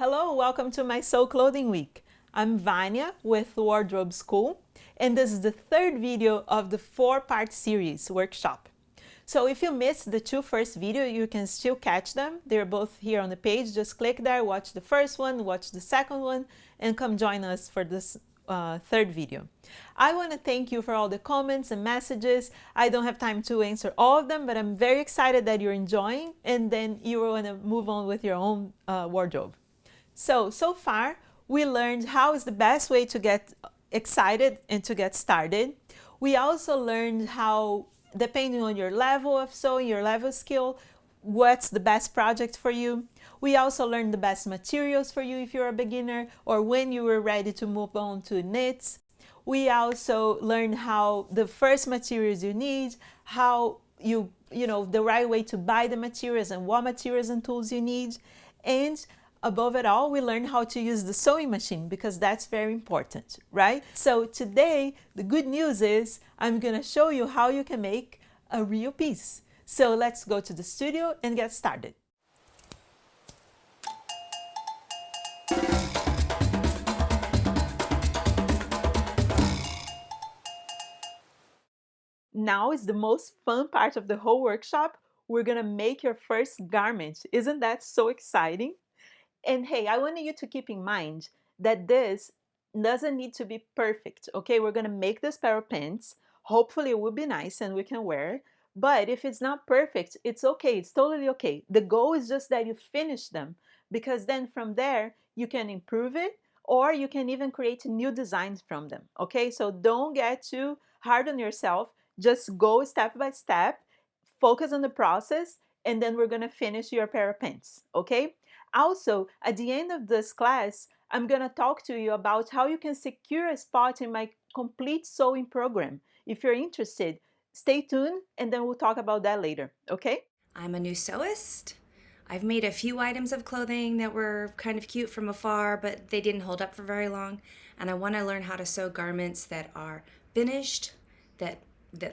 Hello, welcome to my Sew Clothing Week. I'm Vanya with Wardrobe School, and this is the third video of the 4-part series workshop. So if you missed the two first videos, you can still catch them. They're both here on the page. Just click there, watch the first one, watch the second one, and come join us for this third video. I want to thank you for all the comments and messages. I don't have time to answer all of them, but I'm very excited that you're enjoying, and then you want to move on with your own wardrobe. So far, we learned how is the best way to get excited and to get started. We also learned how, depending on your level of sewing, your level of skill, what's the best project for you. We also learned the best materials for you if you're a beginner or when you were ready to move on to knits. We also learned how the first materials you need, how the right way to buy the materials and what materials and tools you need. And above it all, we learn how to use the sewing machine because that's very important, right? So today, the good news is I'm gonna show you how you can make a real piece. So let's go to the studio and get started. Now is the most fun part of the whole workshop. We're gonna make your first garment. Isn't that so exciting? And hey, I want you to keep in mind that this doesn't need to be perfect, okay? We're gonna make this pair of pants. Hopefully it will be nice and we can wear it. But if it's not perfect, it's okay, it's totally okay. The goal is just that you finish them because then from there you can improve it or you can even create new designs from them, okay? So don't get too hard on yourself. Just go step by step, focus on the process, and then we're gonna finish your pair of pants, okay? Also, at the end of this class, I'm going to talk to you about how you can secure a spot in my complete sewing program. If you're interested, stay tuned and then we'll talk about that later, okay? I'm a new sewist. I've made a few items of clothing that were kind of cute from afar, but they didn't hold up for very long. And I want to learn how to sew garments that are finished, that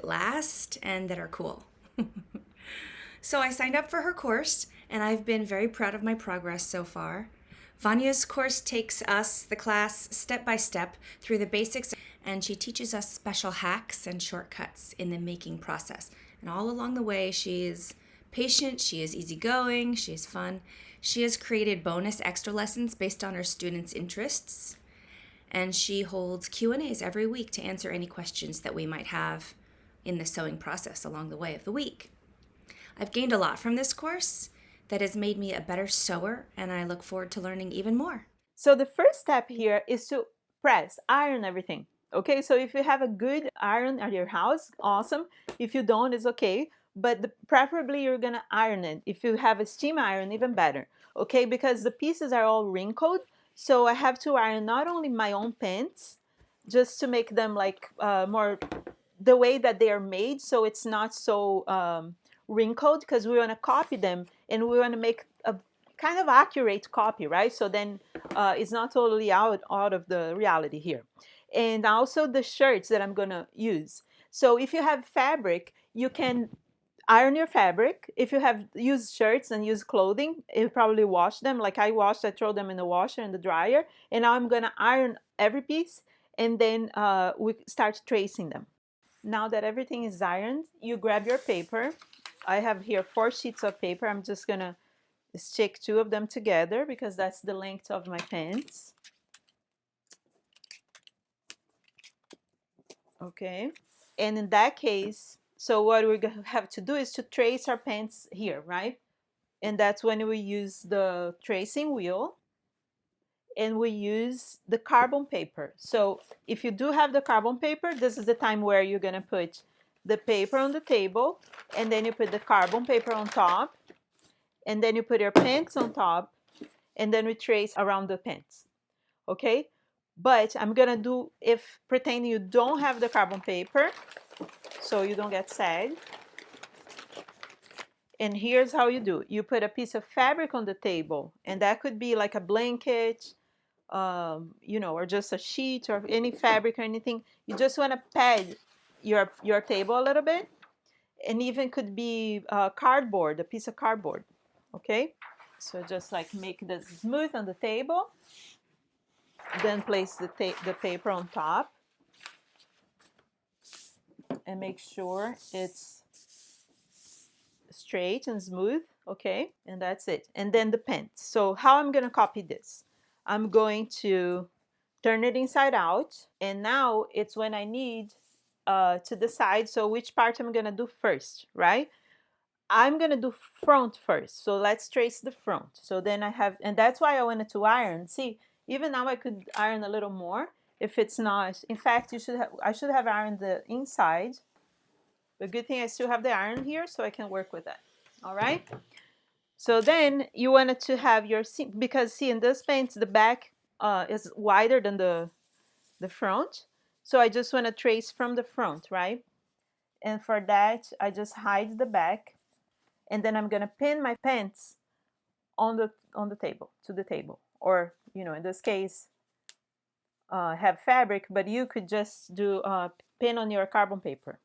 last, and that are cool. So I signed up for her course, and I've been very proud of my progress so far. Vanya's course takes us, the class, step by step through the basics, and she teaches us special hacks and shortcuts in the making process. And all along the way, she is patient, she is easygoing, she is fun. She has created bonus extra lessons based on her students' interests, and she holds Q&As every week to answer any questions that we might have in the sewing process along the way of the week. I've gained a lot from this course that has made me a better sewer, and I look forward to learning even more. So the first step here is to press, iron everything. Okay, so if you have a good iron at your house, awesome. If you don't, it's okay. But preferably you're gonna iron it. If you have a steam iron, even better. Okay, because the pieces are all wrinkled. So I have to iron not only my own pants, just to make them like more the way that they are made, so it's not so wrinkled, because we want to copy them and we want to make a kind of accurate copy, right? So then it's not totally out of the reality here. And also the shirts that I'm going to use. So if you have fabric, you can iron your fabric. If you have used shirts and used clothing, you probably wash them. Like I washed, I throw them in the washer and the dryer. And now I'm going to iron every piece and then we start tracing them. Now that everything is ironed, you grab your paper. I have here 4 sheets of paper. I'm just gonna stick 2 of them together because that's the length of my pants. Okay, and in that case, so what we're gonna have to do is to trace our pants here, right? And that's when we use the tracing wheel and we use the carbon paper. So if you do have the carbon paper, this is the time where you're gonna put the paper on the table, and then you put the carbon paper on top, and then you put your pants on top, and then we trace around the pants, okay? But I'm gonna do, if pretending you don't have the carbon paper, so you don't get sad. And here's how you do. You put a piece of fabric on the table, and that could be like a blanket, or just a sheet or any fabric or anything. You just want to pad your table a little bit, and even could be cardboard, a piece of cardboard, okay? So just like make this smooth on the table, then place the paper on top and make sure it's straight and smooth, okay? And that's it. And then the pen. So how I'm gonna copy this? I'm going to turn it inside out, and now it's when I need to decide, so which part I'm gonna do first, right? I'm gonna do front first, so let's trace the front. So then I have, and that's why I wanted to iron. See, even now I could iron a little more if it's not. In fact, I should have ironed the inside. The good thing I still have the iron here, so I can work with that. All right. So then you wanted to have your seam, because see, in this paint the back is wider than the front. So I just want to trace from the front, right? And for that, I just hide the back, and then I'm gonna pin my pens on the table, to the table, or in this case, have fabric, but you could just do pin on your carbon paper.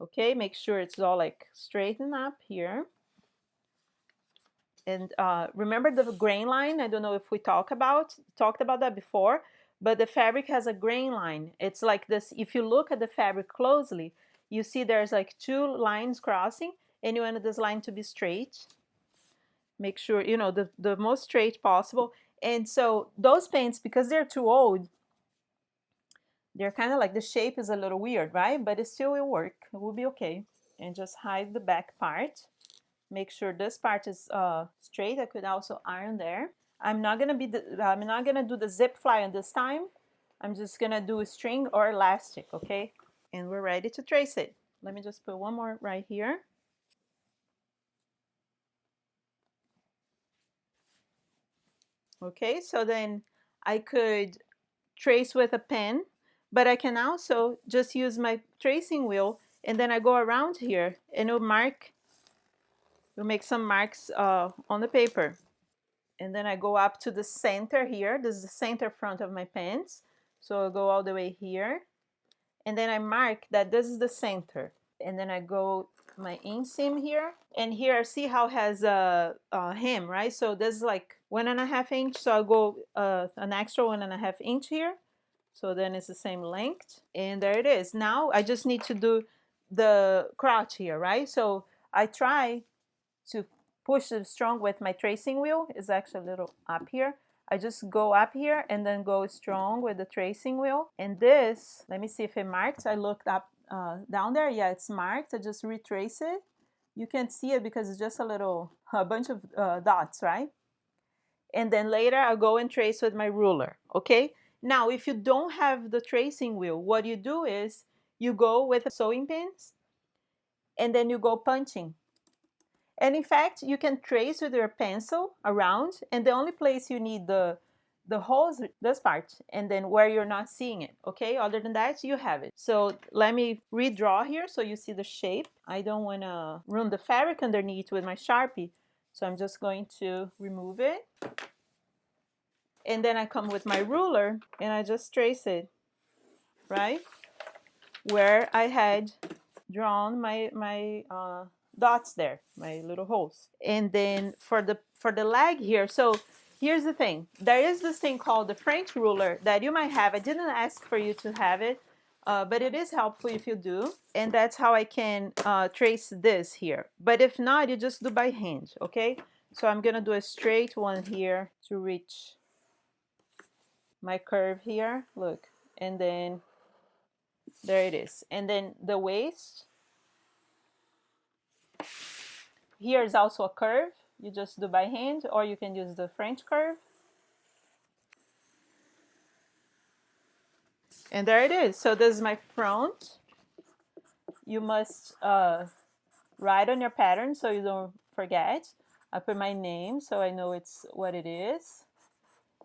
Okay, make sure it's all like straighten up here. And remember the grain line? I don't know if we talked about that before, but the fabric has a grain line. It's like this. If you look at the fabric closely, you see there's like two lines crossing, and you want this line to be straight. Make sure, the most straight possible. And so those paints, because they're too old, they're kind of like, the shape is a little weird, right? But it still will work. It will be okay. And just hide the back part. Make sure this part is straight. I could also iron there. I'm not gonna do the zip fly on this time. I'm just gonna do a string or elastic, okay? And we're ready to trace it. Let me just put one more right here. Okay, so then I could trace with a pen, but I can also just use my tracing wheel, and then I go around here and it'll make some marks on the paper. And then I go up to the center here. This is the center front of my pens. So I'll go all the way here. And then I mark that this is the center. And then I go my inseam here. And here, see how it has a hem, right? So this is like 1.5 inch. So I'll go an extra 1.5 inch here. So then it's the same length. And there it is. Now I just need to do the crotch here, right? So I try to push it strong with my tracing wheel. Is actually a little up here. I just go up here and then go strong with the tracing wheel. And this, let me see if it marked. I looked up down there. Yeah, it's marked. I just retrace it. You can't see it because it's just a bunch of dots, right? And then later I'll go and trace with my ruler, okay? Now, if you don't have the tracing wheel, what you do is you go with sewing pins and then you go punching. And in fact, you can trace with your pencil around, and the only place you need the holes, this part, and then where you're not seeing it, okay? Other than that, you have it. So let me redraw here so you see the shape. I don't want to ruin the fabric underneath with my Sharpie, so I'm just going to remove it. And then I come with my ruler and I just trace it, right? Where I had drawn my dots there, my little holes. And then for the leg here, so here's the thing. There is this thing called the French ruler that you might have. I didn't ask for you to have it, but it is helpful if you do. And that's how I can trace this here. But if not, you just do by hand, okay? So I'm gonna do a straight one here to reach my curve here, look, and then there it is. And then the waist, here is also a curve. You just do by hand, or you can use the French curve. And there it is. So this is my front. You must write on your pattern so you don't forget. I put my name so I know it's what it is.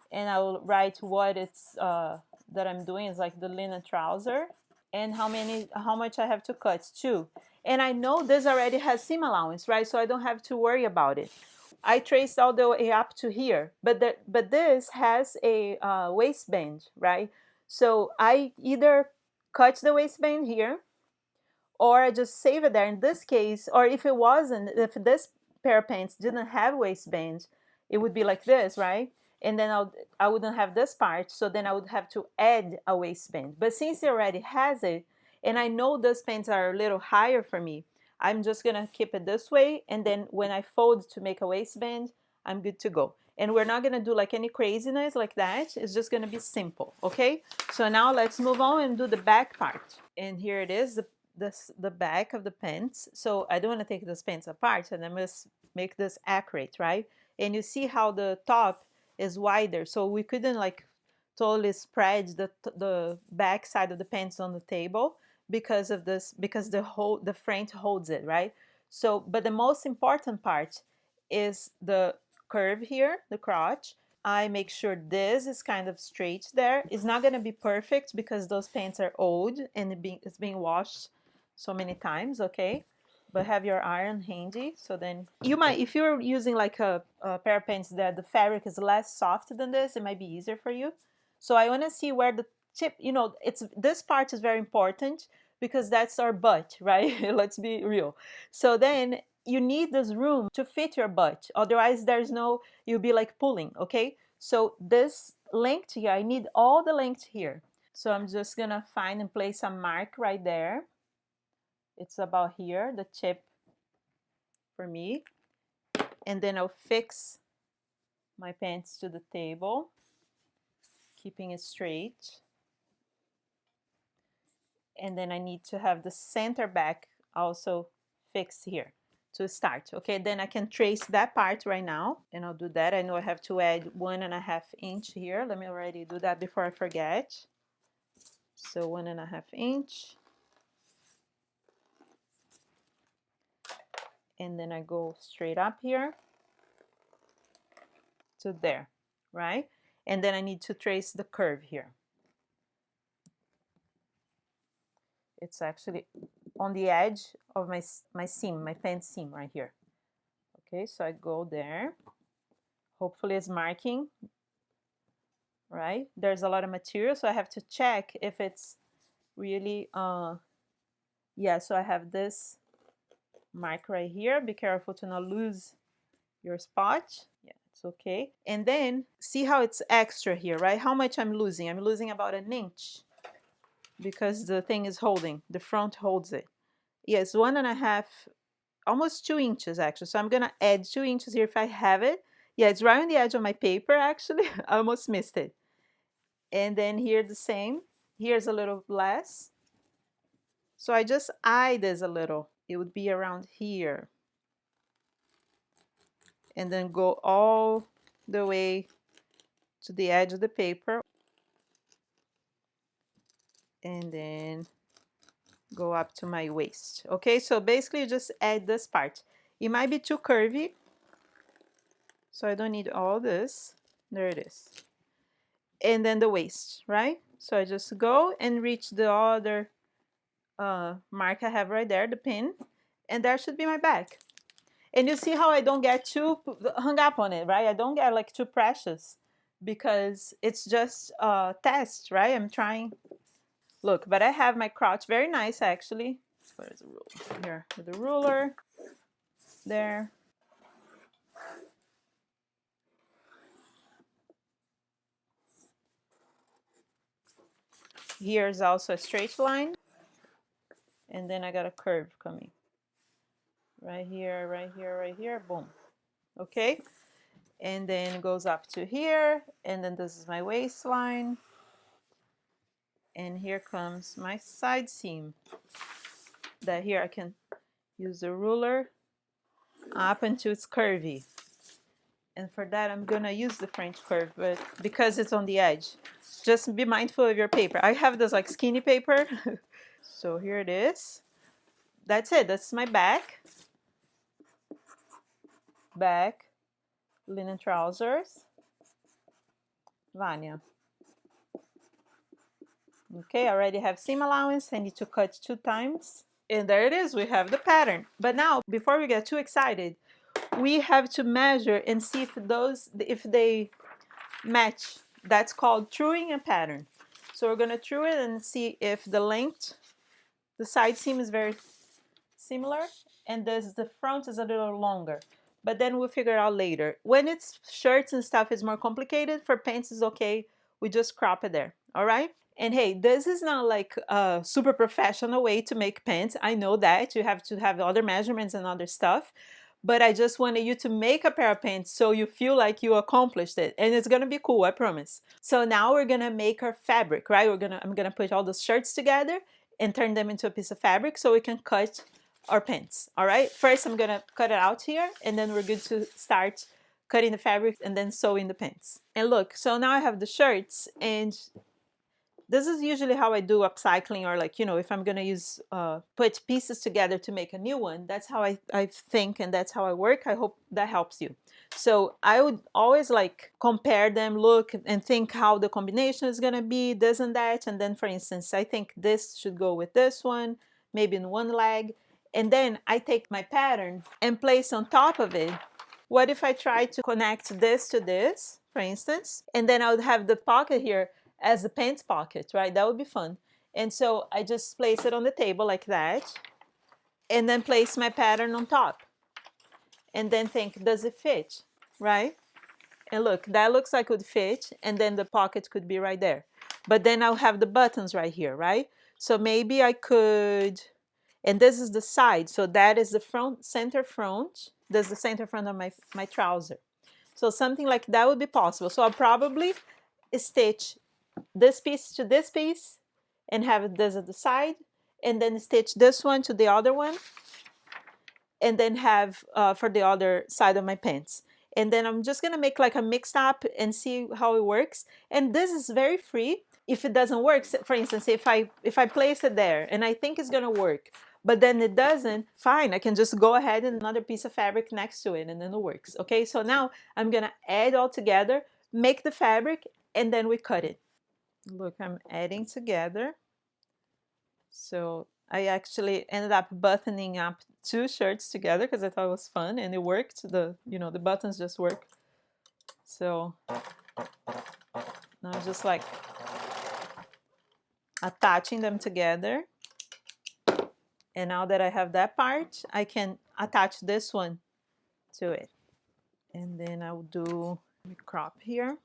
And I will write what it's that I'm doing is like the linen trouser, and how much I have to cut too. And I know this already has seam allowance, right? So I don't have to worry about it. I traced all the way up to here, but this has a waistband, right? So I either cut the waistband here, or I just save it there. In this case, or if it wasn't, if this pair of pants didn't have waistband, it would be like this, right? And then I wouldn't have this part, so then I would have to add a waistband. But since it already has it, and I know those pants are a little higher for me, I'm just gonna keep it this way, and then when I fold to make a waistband, I'm good to go. And we're not gonna do like any craziness like that. It's just gonna be simple, okay? So now let's move on and do the back part. And here it is, the back of the pants. So I don't wanna take those pants apart, and I must make this accurate, right? And you see how the top is wider, so we couldn't like totally spread the back side of the pants on the table because of this, because the front holds it, right? So, but the most important part is the curve here, the crotch. I make sure this is kind of straight there. It's not going to be perfect because those pants are old and it's being washed so many times, okay? But have your iron handy, so then you might, if you're using like a pair of pants that the fabric is less soft than this, it might be easier for you. So I want to see where the tip, you know, this part is very important because that's our butt, right? Let's be real. So then you need this room to fit your butt. Otherwise, there's no, you'll be like pulling, okay? So this length here, I need all the length here. So I'm just gonna find and place a mark right there. It's about here, the tip for me. And then I'll fix my pants to the table, keeping it straight. And then I need to have the center back also fixed here to start. Okay, then I can trace that part right now, and I'll do that. I know I have to add 1.5 inch here. Let me already do that before I forget. So 1.5 inch. And then I go straight up here to there, right? And then I need to trace the curve here. It's actually on the edge of my seam, my pant seam right here. Okay, so I go there. Hopefully it's marking, right? There's a lot of material, so I have to check if it's really, yeah, so I have this mark right here. Be careful to not lose your spot. Yeah, it's okay. And then see how it's extra here, right? How much I'm losing? I'm losing about 1 inch because the thing is holding, the front holds it. Yes, 1.5, almost 2 inches actually. So I'm gonna add 2 inches here if I have it. Yeah, it's right on the edge of my paper actually. I almost missed it. And then here the same. Here's a little less. So I just eye this a little. It would be around here. And then go all the way to the edge of the paper. And then go up to my waist. Okay, so basically you just add this part. It might be too curvy, so I don't need all this. There it is. And then the waist, right? So I just go and reach the other mark I have right there, the pin, and there should be my back. And you see how I don't get too hung up on it, right? I don't get like too precious because it's just a test, right? I'm trying. Look, but I have my crotch very nice actually. Where's the ruler? Here with the ruler. There. Here's also a straight line. And then I got a curve coming. Right here, right here, right here. Boom. Okay. And then it goes up to here. And then this is my waistline. And here comes my side seam. That here I can use the ruler up until it's curvy. And for that I'm gonna use the French curve, but because it's on the edge, just be mindful of your paper. I have this like skinny paper. So here it is. That's it. That's my back. Back, linen trousers. Vanya. Okay, I already have seam allowance. I need to cut 2 times. And there it is. We have the pattern. But now, before we get too excited, we have to measure and see if they match. That's called truing a pattern. So we're going to true it and see if the length, the side seam is very similar, and the front is a little longer. but then we'll figure it out later. When it's shirts and stuff, it's more complicated. For pants, it's okay. We just crop it there, all right? And hey, this is not like a super professional way to make pants. I know that you have to have other measurements and other stuff, but I just wanted you to make a pair of pants so you feel like you accomplished it, and it's gonna be cool, I promise. So now we're gonna make our fabric, right? I'm gonna put all those shirts together and turn them into a piece of fabric so we can cut our pants, all right? First, I'm gonna cut it out here, and then we're good to start cutting the fabric and then sewing the pants. And look, so now I have the shirts, and this is usually how I do upcycling, or like, you know, if I'm gonna use put pieces together to make a new one, that's how I think, and that's how I work. I hope that helps you. So I would always like compare them, look and think how the combination is gonna be, this and that. And then, for instance, I think this should go with this one, maybe in one leg. And then I take my pattern and place on top of it. What if I try to connect this to this, for instance, and then I would have the pocket here as the pants pocket, right? That would be fun. And so I just place it on the table like that, and then place my pattern on top, and then think, does it fit, right? And look, that looks like it would fit, and then the pocket could be right there. But then I'll have the buttons right here, right? So maybe I could, and this is the side, so that is the front, center front. This is the center front of my trouser. So something like that would be possible. So I'll probably stitch this piece to this piece and have this at the side, and then stitch this one to the other one, and then have for the other side of my pants. And then I'm just gonna make like a mix up and see how it works. And this is very free. If it doesn't work, for instance, if I place it there and I think it's gonna work, but then it doesn't, fine, I can just go ahead and another piece of fabric next to it, and then it works. Okay, so now I'm gonna add all together, make the fabric, and then we cut it. Look, I'm adding together. So I actually ended up buttoning up 2 shirts together because I thought it was fun, and it worked. The buttons just work. So now I'm just like attaching them together. And now that I have that part, I can attach this one to it. And then I'll do, let me crop here.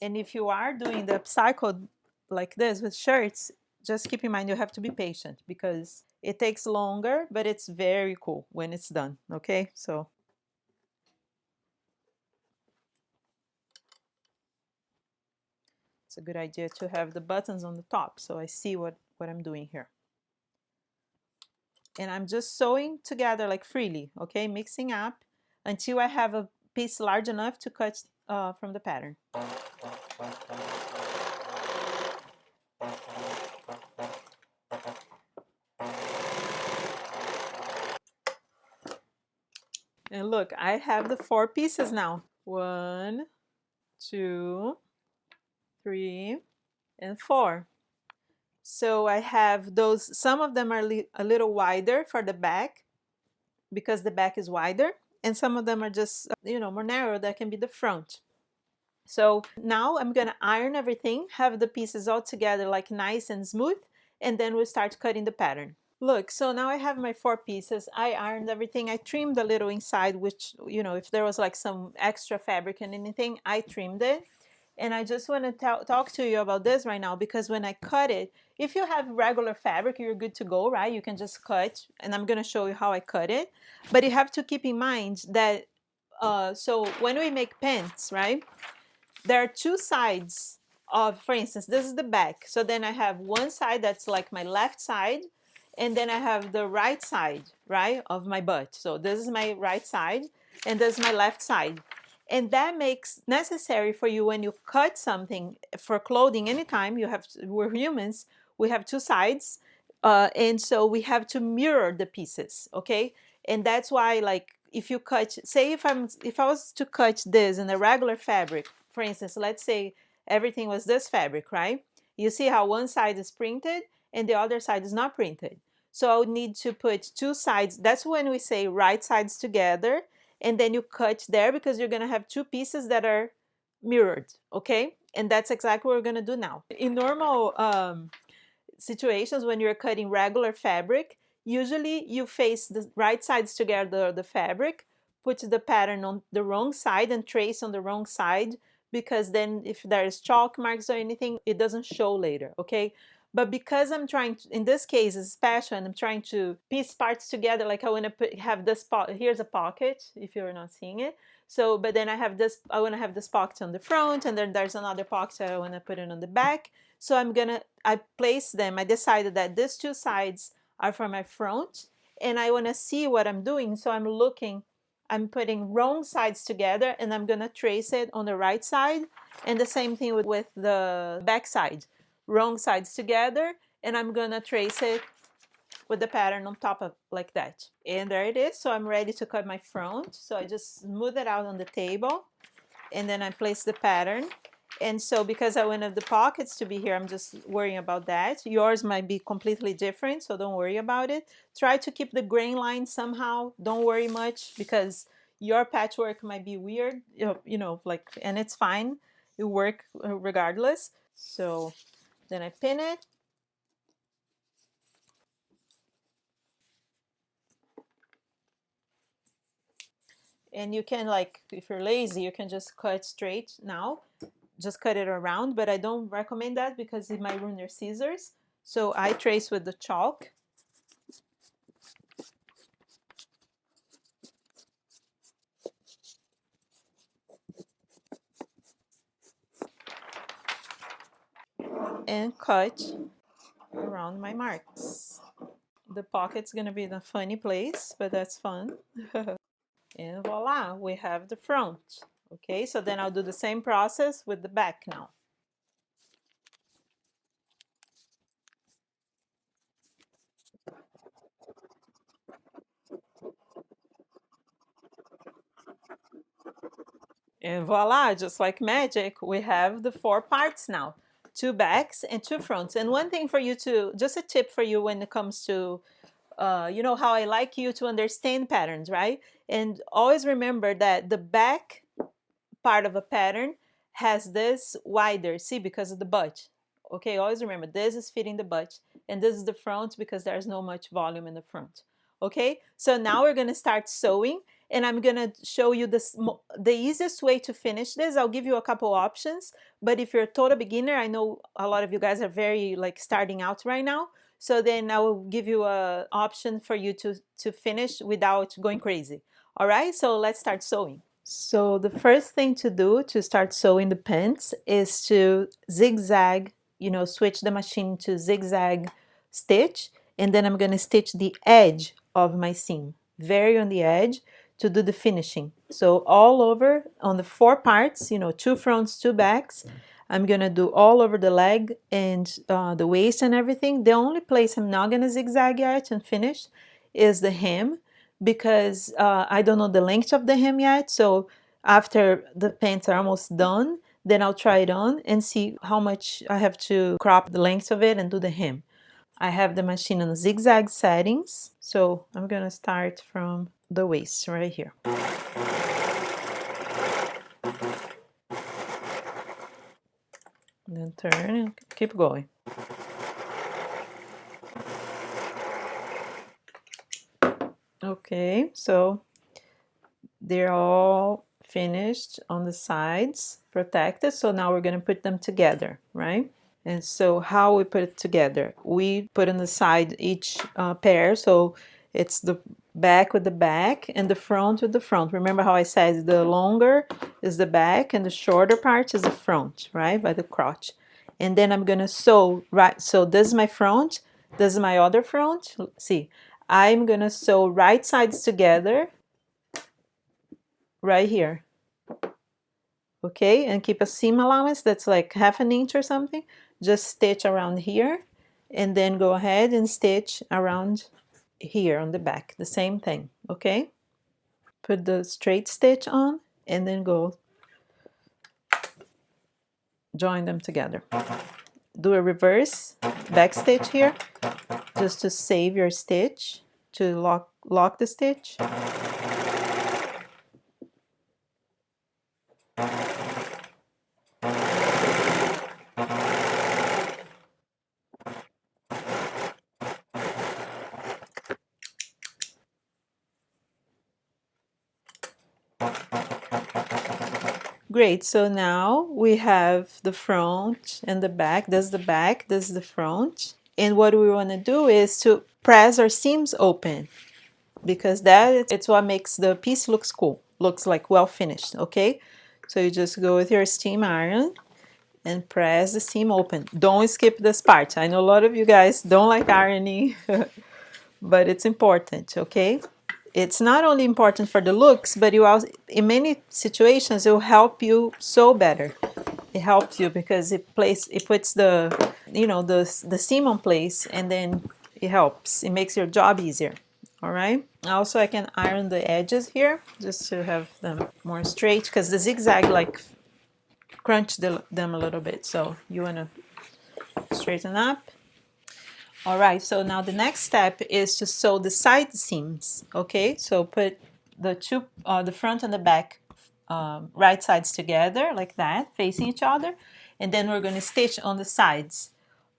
And if you are doing the upcycle like this with shirts, just keep in mind you have to be patient because it takes longer, but it's very cool when it's done, okay? So it's a good idea to have the buttons on the top so I see what I'm doing here. And I'm just sewing together like freely, okay? Mixing up until I have a piece large enough to cut from the pattern. And look, I have the 4 pieces now. 1, 2, 3, and 4. So I have those, some of them are a little wider for the back because the back is wider, and some of them are just, more narrow, that can be the front. So now I'm gonna iron everything, have the pieces all together like nice and smooth, and then we'll start cutting the pattern. Look, so now I have my 4 pieces. I ironed everything. I trimmed a little inside, which, if there was like some extra fabric and anything, I trimmed it. And I just want to talk to you about this right now, because when I cut it, if you have regular fabric, you're good to go, right? You can just cut, and I'm going to show you how I cut it. But you have to keep in mind that, so when we make pants, right, there are 2 sides of, for instance, this is the back. So then I have one side that's like my left side, and then I have the right side, right, of my butt. So this is my right side, and this is my left side. And that makes necessary for you when you cut something for clothing anytime. We're humans, we have 2 sides, and so we have to mirror the pieces, okay? And that's why, like, if you cut, say if I was to cut this in a regular fabric, for instance, let's say everything was this fabric, right? You see how one side is printed and the other side is not printed. So I would need to put 2 sides. That's when we say right sides together, and then you cut there because you're gonna have 2 pieces that are mirrored, okay? And that's exactly what we're gonna do now. In normal situations, when you're cutting regular fabric, Usually you face the right sides together the fabric, put the pattern on the wrong side and trace on the wrong side, because then if there's chalk marks or anything, it doesn't show later, okay? But because I'm trying to, in this case it's special, and I'm trying to piece parts together, like I want to have this here's a pocket if you're not seeing it. So, but then I have this, I want to have this pocket on the front, and then there's another pocket I want to put it on the back. So I place them, I decided that these two sides are for my front, and I want to see what I'm doing. So I'm putting wrong sides together, and I'm gonna trace it on the right side, and the same thing with the back side. Wrong sides together, and I'm gonna trace it with the pattern on top of like that. And there it is. So I'm ready to cut my front. So I just smooth it out on the table, and then I place the pattern. And so because I wanted the pockets to be here, I'm just worrying about that. Yours might be completely different, so don't worry about it. Try to keep the grain line somehow. Don't worry much, because your patchwork might be weird, like, and it's fine. It work regardless. So then I pin it. And you can, like, if you're lazy, you can just cut straight now. Just cut it around, but I don't recommend that because it might ruin your scissors. So I trace with the chalk. And cut around my marks. The pocket's gonna be in a funny place, but that's fun. And voila, we have the front. Okay, so then I'll do the same process with the back now. And voila, just like magic, we have the 4 parts now. 2 backs and 2 fronts. And one thing for you to, just a tip for you when it comes to, you know how I like you to understand patterns, right? And always remember that the back part of a pattern has this wider, see, because of the butt. Okay, always remember, this is fitting the butt, and this is the front because there's no much volume in the front. Okay, so now we're gonna start sewing, and I'm gonna show you this, the easiest way to finish this. I'll give you a couple options, but if you're a total beginner, I know a lot of you guys are very like starting out right now, so then I will give you a option for you to finish without going crazy. All right, so let's start sewing. So the first thing to do to start sewing the pants is to zigzag, switch the machine to zigzag stitch, and then I'm going to stitch the edge of my seam, very on the edge, to do the finishing. So all over on the 4 parts, 2 fronts, 2 backs, I'm going to do all over the leg and the waist and everything. The only place I'm not going to zigzag yet and finish is the hem, because I don't know the length of the hem yet. So after the pants are almost done, then I'll try it on and see how much I have to crop the length of it and do the hem. I have the machine on zigzag settings, so I'm gonna start from the waist right here. And then turn and keep going. Okay, so they're all finished on the sides, protected. So now we're going to put them together, right? And so how we put it together? We put on the side each pair. So it's the back with the back and the front with the front. Remember how I said the longer is the back and the shorter part is the front, right? By the crotch. And then I'm going to sew, right? So this is my front. This is my other front. See, I'm going to sew right sides together right here. Okay, and keep a seam allowance that's like 1/2 inch or something. Just stitch around here and then go ahead and stitch around here on the back, the same thing. Okay, put the straight stitch on and then go join them together. Do a reverse back stitch here just to save your stitch, to lock the stitch. Great, so now we have the front and the back. This is the back, this is the front. And what we want to do is to press our seams open, because it's what makes the piece looks cool, looks like well finished, okay? So you just go with your steam iron and press the seam open. Don't skip this part. I know a lot of you guys don't like ironing, but it's important, okay? It's not only important for the looks, but you also, in many situations, it will help you sew better. It helps you because it puts the, you know, the seam on place, and then it helps. It makes your job easier. All right. Also, I can iron the edges here just to have them more straight, because the zigzag like crunch them a little bit. So you want to straighten up. All right, so now the next step is to sew the side seams, okay? So put the front and the back right sides together like that, facing each other. And then we're gonna stitch on the sides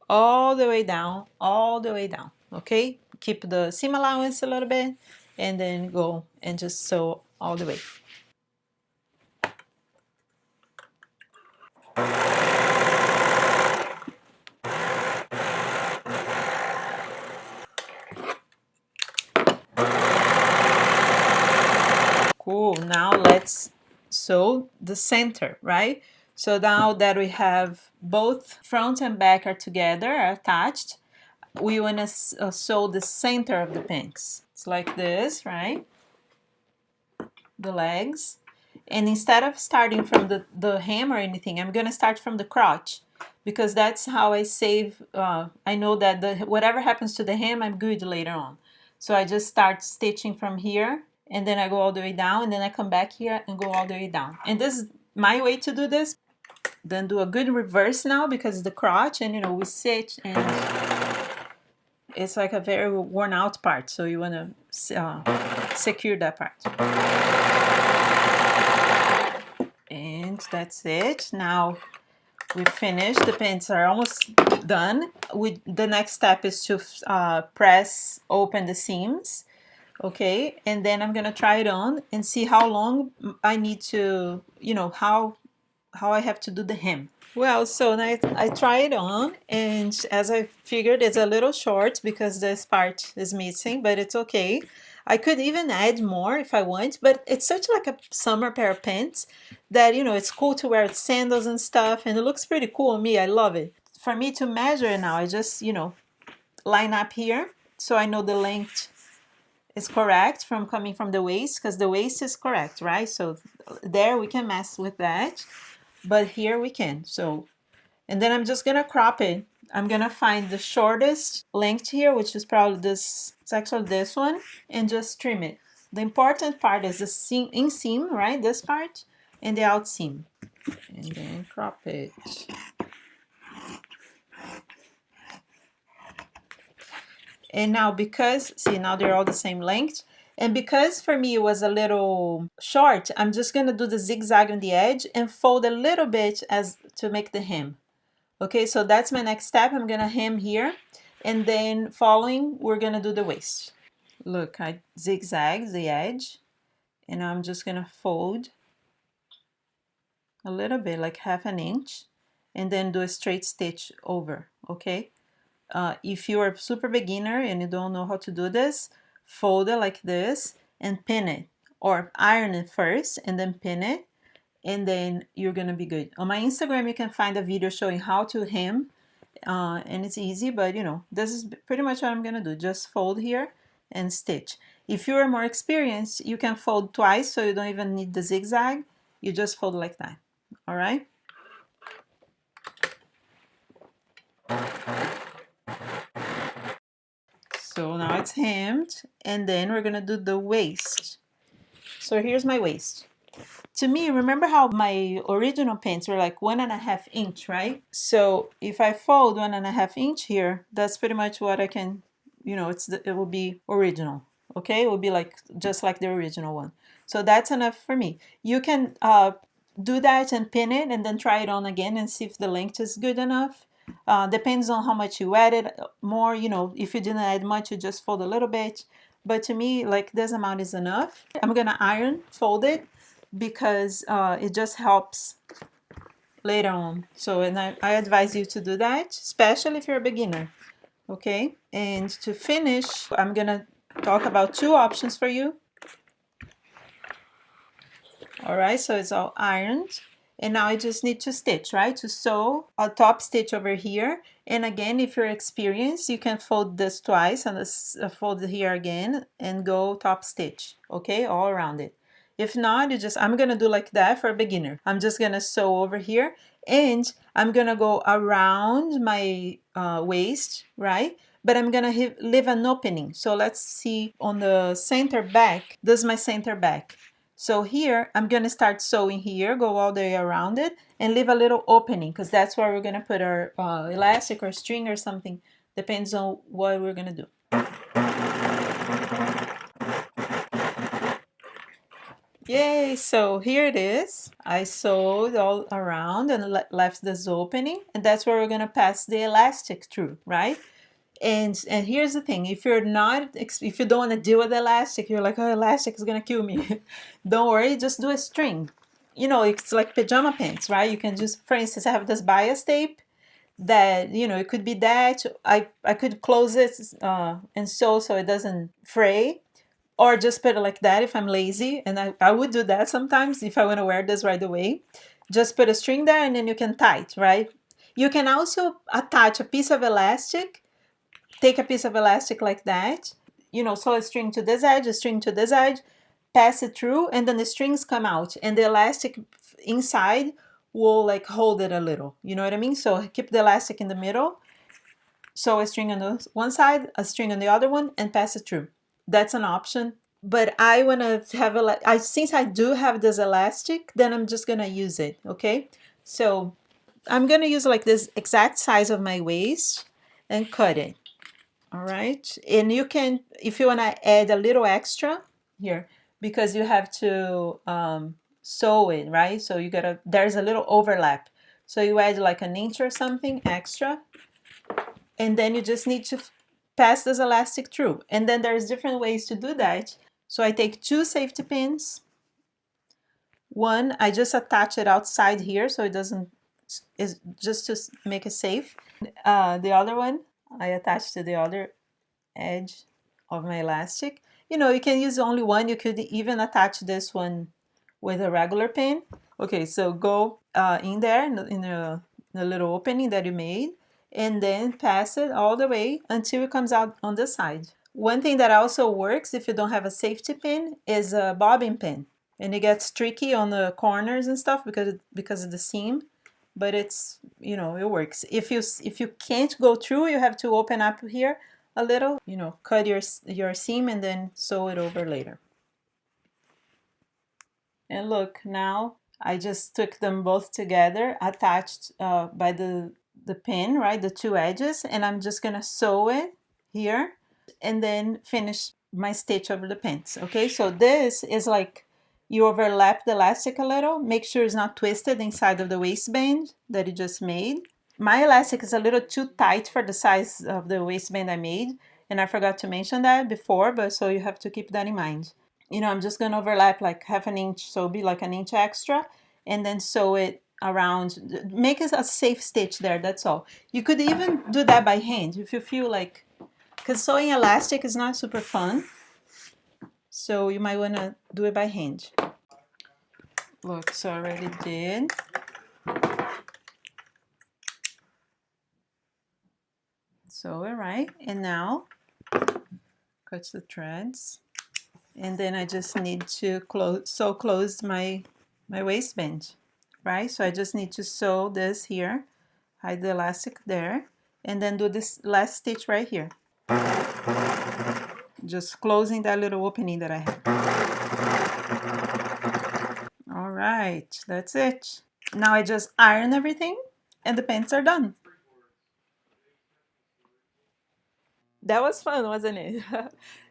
all the way down, okay? Keep the seam allowance a little bit, and then go and just sew all the way. Cool, now let's sew the center, right? So now that we have both front and back are together, are attached, we want to sew the center of the pants. It's like this, right? The legs. And instead of starting from the hem or anything, I'm going to start from the crotch, because that's how I save, I know that whatever happens to the hem, I'm good later on. So I just start stitching from here, and then I go all the way down, and then I come back here and go all the way down. And this is my way to do this. Then do a good reverse now, because the crotch, and you know, we stitch, and it's like a very worn out part, so you want to secure that part. And that's it. Now we finished. The pants are almost done. The next step is to press open the seams, okay? And then I'm gonna try it on and see how long I need to, you know, how I have to do the hem. Well, so I try it on, and as I figured, it's a little short because this part is missing, but it's okay. I could even add more if I want, but it's such like a summer pair of pants that, you know, it's cool to wear with sandals and stuff, and it looks pretty cool on me. I love it. For me to measure now, I just, you know, line up here so I know the length is correct from coming from the waist, because the waist is correct, right? So there we can mess with that, but here we can. So, and then I'm just gonna crop it. I'm gonna find the shortest length here, which is probably this, it's actually this one, and just trim it. The important part is the seam, inseam, right? This part, and the outseam. And then crop it. And now because, see, now they're all the same length. And because for me it was a little short, I'm just gonna do the zigzag on the edge and fold a little bit as to make the hem. Okay, so that's my next step. I'm gonna hem here, and then following, we're gonna do the waist. Look, I zigzag the edge, and I'm just gonna fold a little bit, like half an inch, and then do a straight stitch over, okay? If you are a super beginner and you don't know how to do this, fold it like this and pin it, or iron it first and then pin it, and then you're gonna be good. On my Instagram, you can find a video showing how to hem, and it's easy, but you know, this is pretty much what I'm gonna do. Just fold here and stitch. If you're more experienced, you can fold twice, so you don't even need the zigzag. You just fold like that, all right? So now it's hemmed, and then we're gonna do the waist. So here's my waist. To me, remember how my original pants were like 1.5 inch, right? So if I fold 1.5 inch here, that's pretty much what I can, you know, it will be original, okay? It will be like just like the original one. So that's enough for me. You can do that and pin it, and then try it on again and see if the length is good enough. Depends on how much you added more, you know, if you didn't add much, you just fold a little bit. But to me, like this amount is enough. I'm gonna iron, fold it, because it just helps later on. So, and I advise you to do that, especially if you're a beginner. Okay, and to finish, I'm gonna talk about two options for you. All right, so it's all ironed. And now I just need to stitch, right? To sew a top stitch over here. And again, if you're experienced, you can fold this twice and fold it here again and go top stitch, okay? All around it. If not, I'm gonna do like that for a beginner. I'm just gonna sew over here and I'm gonna go around my waist, right? But I'm gonna leave an opening. So let's see on the center back, this is my center back. So here, I'm gonna start sewing here, go all the way around it, and leave a little opening, because that's where we're gonna put our elastic or string or something, depends on what we're gonna do. Yay, so here it is. I sewed all around and left this opening, and that's where we're gonna pass the elastic through, right? And here's the thing, if you don't want to deal with elastic, you're like, oh, elastic is gonna kill me. Don't worry, just do a string. You know, it's like pajama pants, right? You can just, for instance, I have this bias tape that, you know, it could be that I could close it and sew so it doesn't fray, or just put it like that if I'm lazy, and I would do that sometimes if I want to wear this right away. Just put a string there and then you can tie it, right? You can also attach a piece of elastic. Take a piece of elastic like that, you know, sew a string to this edge, a string to this edge, pass it through, and then the strings come out, and the elastic inside will like hold it a little. You know what I mean? So keep the elastic in the middle, sew a string on the one side, a string on the other one, and pass it through. That's an option. But I want to have since I do have this elastic, then I'm just gonna use it. Okay, so I'm gonna use like this exact size of my waist and cut it. All right, and you can, if you want to add a little extra here, because you have to sew it, right? So there's a little overlap. So you add like an inch or something extra, and then you just need to pass this elastic through. And then there's different ways to do that. So I take two safety pins. One, I just attach it outside here so it doesn't, is just to make it safe. The other one, I attach to the other edge of my elastic. You know, you can use only one. You could even attach this one with a regular pin. Okay, so go in there in the little opening that you made, and then pass it all the way until it comes out on the side. One thing that also works if you don't have a safety pin is a bobbin pin, and it gets tricky on the corners and stuff because of the seam, but it's, you know, it works. If you can't go through, you have to open up here a little, you know, cut your seam and then sew it over later. And look, now I just took them both together, attached by the pin, right, the two edges, and I'm just gonna sew it here and then finish my stitch over the pins. Okay, so this is like, you overlap the elastic a little, make sure it's not twisted inside of the waistband that you just made. My elastic is a little too tight for the size of the waistband I made, and I forgot to mention that before, but so you have to keep that in mind. You know, I'm just gonna overlap like half an inch, so it'll be like an inch extra, and then sew it around, make it a safe stitch there, that's all. You could even do that by hand if you feel like, because sewing elastic is not super fun, so you might wanna do it by hand. Look, so I already did. So, all right, and now cut the threads, and then I just need to close my waistband, right? So I just need to sew this here, hide the elastic there, and then do this last stitch right here, just closing that little opening that I have. All right, that's it. Now I just iron everything and the pants are done. That was fun, wasn't it?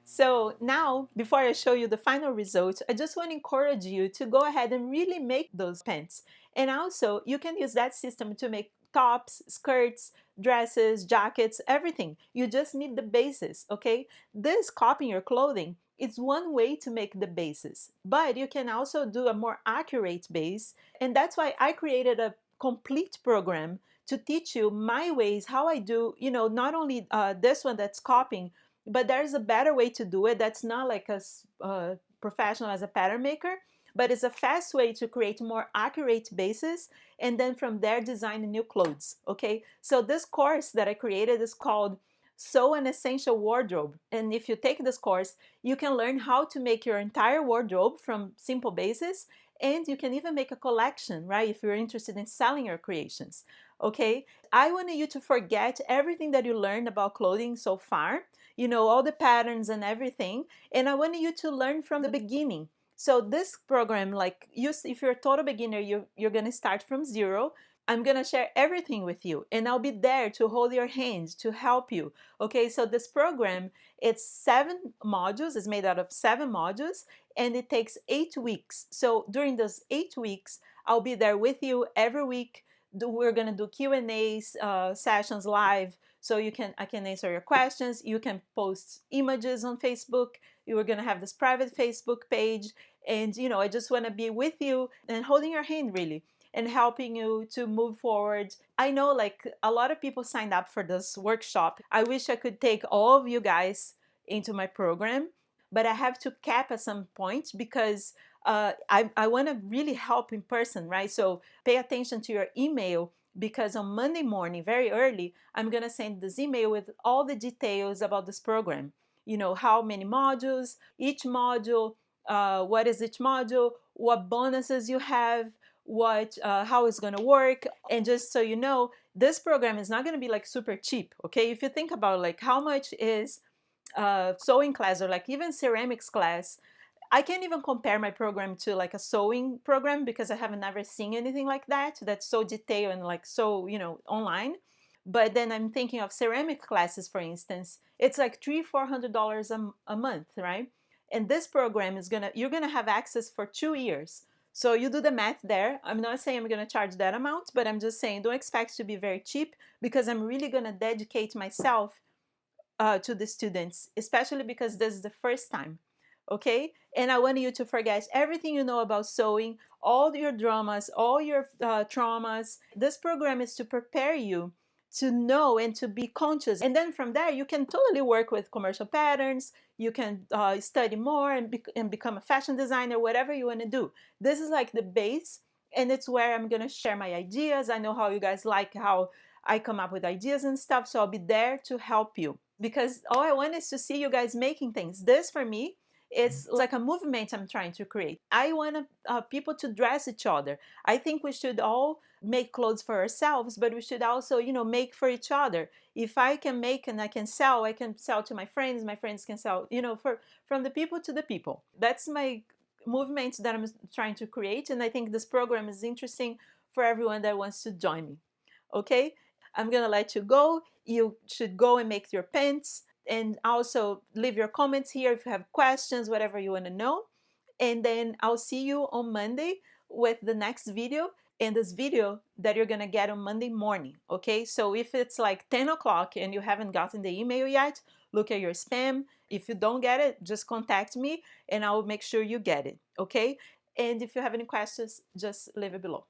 So now, before I show you the final result, I just want to encourage you to go ahead and really make those pants. And also, you can use that system to make tops, skirts, dresses, jackets, everything. You just need the basis, okay? This copying your clothing It's one way to make the bases, but you can also do a more accurate base. And that's why I created a complete program to teach you my ways, how I do, not only this one that's copying, but there's a better way to do it that's not like a professional as a pattern maker, but it's a fast way to create more accurate bases, and then from there design new clothes. Okay, so this course that I created is called Sew an Essential Wardrobe, and if you take this course, you can learn how to make your entire wardrobe from simple bases, and you can even make a collection, right, if you're interested in selling your creations. Okay, I wanted you to forget everything that you learned about clothing so far, all the patterns and everything, and I wanted you to learn from the beginning. So this program, like if you're a total beginner, you're going to start from zero. I'm going to share everything with you, and I'll be there to hold your hand, to help you. Okay, so this program, it's 7 modules, it's made out of 7 modules, and it takes 8 weeks. So during those 8 weeks, I'll be there with you every week. We're going to do Q&As, sessions live, so I can answer your questions. You can post images on Facebook. You are going to have this private Facebook page, and I just want to be with you and holding your hand, really, and helping you to move forward. I know like a lot of people signed up for this workshop. I wish I could take all of you guys into my program, but I have to cap at some point because I want to really help in person, right? So pay attention to your email, because on Monday morning, very early, I'm going to send this email with all the details about this program. How many modules, each module, what is each module, what bonuses you have, how it's going to work. And just so you know, this program is not going to be like super cheap. Okay, if you think about like how much is sewing class or like even ceramics class, I can't even compare my program to like a sewing program because I have never seen anything like that that's so detailed and like so online. But then I'm thinking of ceramic classes, for instance. It's like $300-400 a month, right? And this program is you're gonna have access for 2 years. So you do the math there. I'm not saying I'm gonna charge that amount, but I'm just saying don't expect to be very cheap, because I'm really gonna dedicate myself to the students, especially because this is the first time. Okay, and I want you to forget everything you know about sewing, all your dramas, all your traumas. This program is to prepare you to know and to be conscious, and then from there you can totally work with commercial patterns. You can study more and become a fashion designer, whatever you want to do. This is like the base, and it's where I'm going to share my ideas. I know how you guys like how I come up with ideas and stuff, so I'll be there to help you, because all I want is to see you guys making things. This for me, it's like a movement I'm trying to create. I want people to dress each other. I think we should all make clothes for ourselves, but we should also, make for each other. If I can make and I can sell to my friends can sell, from the people to the people. That's my movement that I'm trying to create, and I think this program is interesting for everyone that wants to join me. Okay? I'm gonna let you go. You should go and make your pants, and also leave your comments here if you have questions, whatever you want to know. And then I'll see you on Monday with the next video, and this video that you're gonna get on Monday morning. Okay, so if it's like 10 o'clock and you haven't gotten the email yet, look at your spam. If you don't get it, just contact me and I'll make sure you get it. Okay, and if you have any questions, just leave it below.